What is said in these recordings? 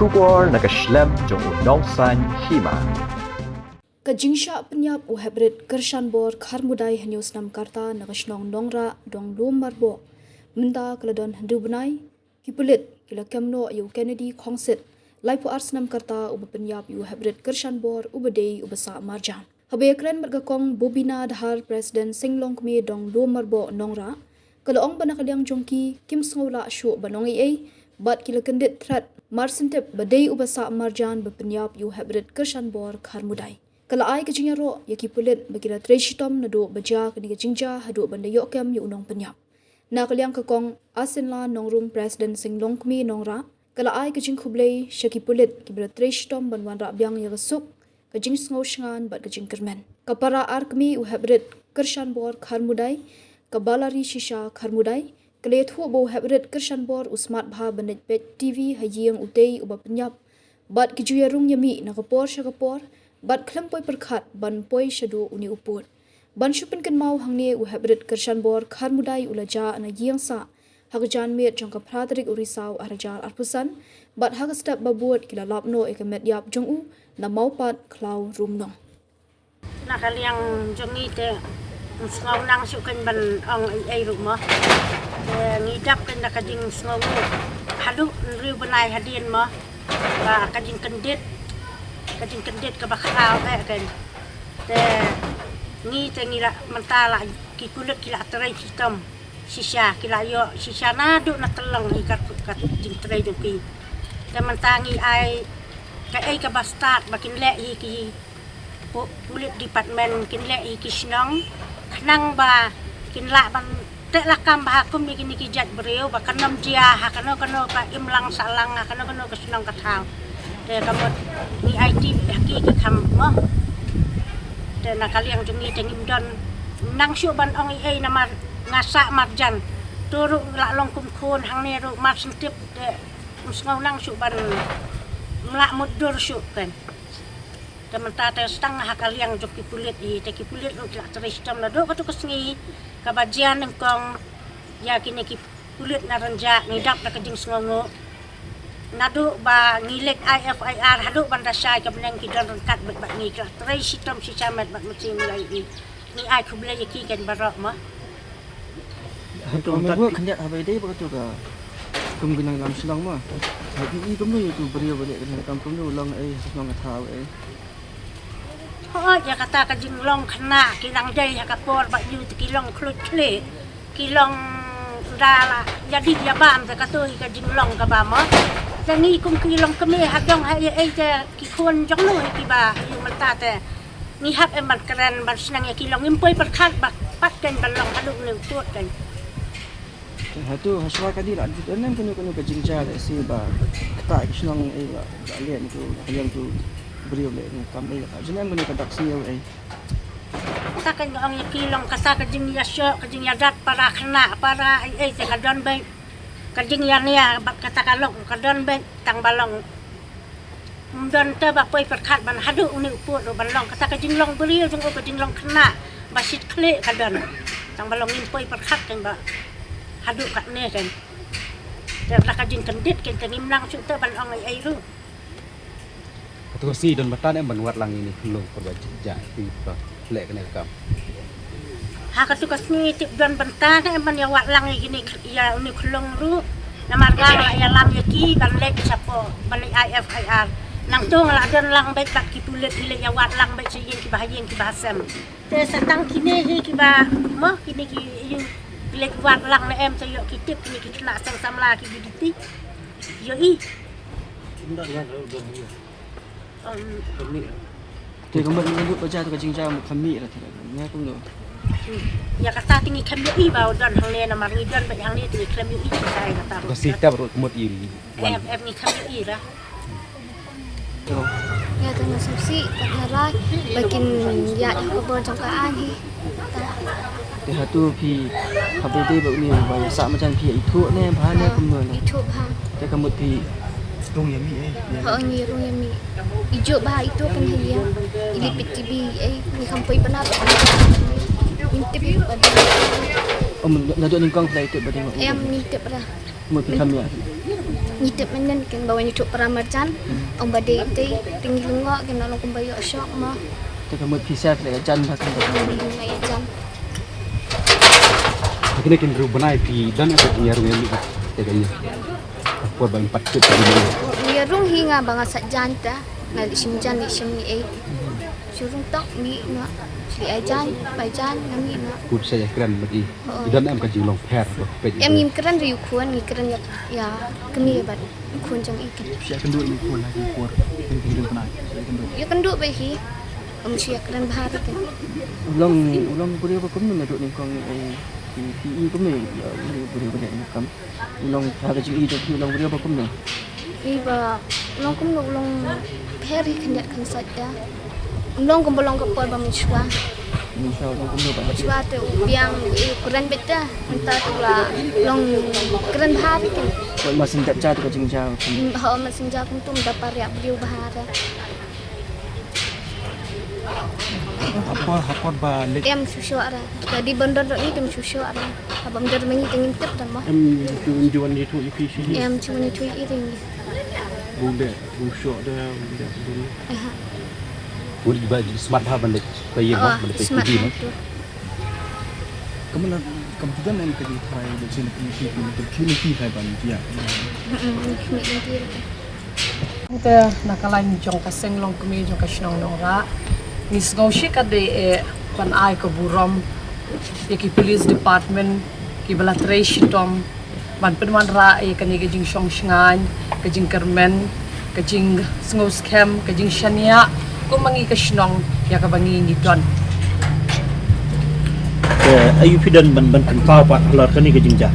Shubor nakaslem jong unong san hima. Kajingsha penyap u hybrid Kershanbor Kharmudai hanyos nam karta nakasnong nongra dong lum marbo menda keladon handu benai kipulit kila kemno yu Kennedy Kongsit laipu ars nam karta u penyap u hybrid Kershanbor u bedei u besa marjan habe kren mergakong bobina dahar presiden singlong kmi dong lum marbo nongra kalau ong banakaliang jongki kim sngola shu banongi ei bat kila kendit threat marsintep bedei u besa marjan bepenyap u hybrid Kershanbor Kharmudai Kalau ai ke jingaro yaki pulit bagira treshitom nado baja kini ke jingja hadu banda yokem yu unong penyap. Na kaliang kakong asinla nongrum presiden singlong kmi nongra. Kalau ai ke jing kublei syaki pulit kibira treshitom banwan rabiang ya kesuk ke jing sngo shangan bat ke jing kermen. Kapara ar kmi u hybrid Kershanbor Kharmudai kabalari shisha Kharmudai kelet hu bo hybrid Kershanbor usmat bha banit pet TV hajiang utei uba penyap bat kijuyarung yami na kapor syakapor Bat klempoi perkat ban poi shadu uni upur. Ban syupen kan mau hangne u hybrid Kershanbor Kharmudai ulaja na yingsa. Hagajan met jangka pratrik urisau arajar arpusan. Bat haga step babuat kila lapno ekamet yap jongu na maupat klau rumnong. Nakaliang jongi te ngau nang syukan ban ang ai rumah. Ngidap kan nakajing ngau halu riu benai hadin mah. Ba kajing kendit kajing kendit ke bakal kan te ni te ngira mentala ki kulit kila terai sistem sisa kila yo sisa nadu na teleng ikat jing terai ki te mentangi ai ka ai ka bastat makin le ki kulit department kin le ki snong knang ba kin la ban te la kam ba kum ni ki jat breu ba kanam jia ha kano ka imlang salang kano ka snong ka thang kamu ni IT hakiki kam mo te nakaliang jungi tengim don nang syu ban ong ai nama ngasa marjan turu la long kum khon hang ne ru mar sentip te musngau nang syu ban mla mudur syu kan te menta te stang hakaliang joki pulit I te ki pulit ru la tristam la do katu kesngi kabajian engkong ya kini ki pulit na ranja ngidap na kajing sngongo nadu ba ngilek IFIR hadu banda syai ka benang kidan rengkat bat ni ka trai sitam si chamat bat macam lai ni ai kublai yaki kan barak mah tu mengwa kenyak habai dei begitu ka kum ginang lam silang mah habi kum nu tu beriau balik kan kampung nu ulang senang tahu oh ya kata ka jinglong kena kilang dei ka por ba yu kilong klut kle kilong dala jadi dia ban ka tu ka jinglong ka ba mah Tangi kum kilong kami hagang ai te ki khon jong no ki ba yu mata te ni hap em ban keren ban senang ya kilong impoi perkat bak pat kan balong haluk ne tuat kan hatu haswa kadi la tu nem kunu ka jingja le si ba kata kisnong ba le ni tu kalian tu beriau le kam jenem kunu ka taksi kata kan ang kilong kata ka jing ya syo ka jing ya dat para khna para ai te ka don ba kajing yan ya kata kalong kadon ben tang balong don te ba poi perkat ban hadu uni upur balong kata kajing long beriu jeng kajing long kena basit kle kadon tang balong impoi perkat kan ba hadu kat ne kan te la kajing kendit kan tengim lang su te ban ong ai ru Ketua si don batan em ban wat lang ini lo perbaji ja ti le kena kam ha katukas ni tip don bentan emang ya wat lang gini ya uni kulong ru na marga ya lam yaki ban lek sapo ban IFIR nang tu ngala don lang baik tak ki pulit ile ya wat lang baik sing ki bahayen ki bahasam te satang kini hi ki ba mo kini ki yu lek wat lang na em te yo ki tip kini ki kena sang samla ki biditi yo I te kambat ni baca tu ka jingja mu kami la tidak ne kum do ya kata tinggi kami I bau don hang le na margi don baik hang ni tinggi kami I sai kata Ketua si ta berut mut iri em ni kami I lah Ya tengah subsi pakai bikin ya yang kebun congkaan hi. te hatu pi habai dei ba ni ba sa macam pi itu ne ba ne kum no Itu bah. te kamut pi tung yami Ni rung yang mi. Ijo bah itu kan hiya. Ini PTB ni kampai benar. Mintip pada. nadu ni kong play tu ba dei Em mintip dah. mu pi kami Nyitip menen kan bawa nyutuk peramarjan. Ong badai itu tinggi lengok kan nolong kumbayo syok mah. Kita buat pisah kita jan bahkan Ngaya jan. Kini kin ru banai pi dan apa yang ru yang teganya. Por ba 4 kut tadi. Dia rung hinga banga sak janta ngali simjan ni simi ai. Surung tok mi na. Si ajan, bajan nami na. Kut saya keren bagi. Dan am kajing long per pe. Em ngim keren riu kuan ngi keren ya kemi bat kuan jang ikan. Siap kenduk ni pun lagi por. Kenduk pernah. Ya kenduk bahi. Sia keren bahar kan. Ulang beri apa kamu nak duduk ni kong PE kamu beri ni kamu. Ulang harga GE tu ulang beri apa kamu? Iba ulang kum ulang peri kendat kan saja. Ulang kum bolong kapal bamiswa. InsyaAllah kamu dapat. Miswa tu biang keren beda. Entah tu lah ulang keren bahar kan. Buat masin tak cat kacing jauh. Hao masin jakum tu mendapat riak beliau bahar. Apa balik. Em susu ada. Jadi bandar ni tem susu ada. Abang bandar mengi tengin tip dan mah. Juan itu efisien. Em cuma ni cuy iring. Bude, busuk dah. Aha. Bude bagi smart ha balik. Kayak Oh, balik smart TV. tu. Kamu nak kamu tidak nak pergi Thai di sini community Thai banyak. Ni nanti. Kita nakalan jong kaseng long kami jong kasnong nora. Nis ngaushi kade pan ai ko burom ki police department ki balatre shitom man penman ra kani ke jing shong shngan ke jing kermen ke jing ngos kem ke jing shania ko mangi kasnong ya ka bangi ngidon. Ayu pidan ban kan pau pat lor kani ke jingja.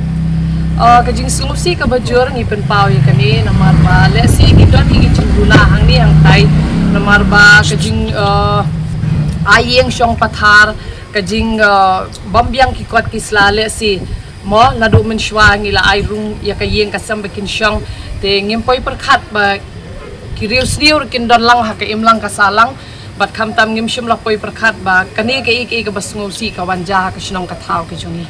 Kajing solusi ka bajur ngi pen pau ya kani namar ba le si ngidon ngi chingula hang ni hang tai namar ba kajing ayeng syong pathar kajing bambiang ki kot ki slale si mo nadu men shwa ngila airung ya kayeng kasam bekin syong te ngimpoi perkhat ba kirius liur kin don lang ha ka imlang kasalang bat kham tam ngim shim la poi perkhat ba kani ke ik basngo si ka wanja ka shnong ka thau ke jungi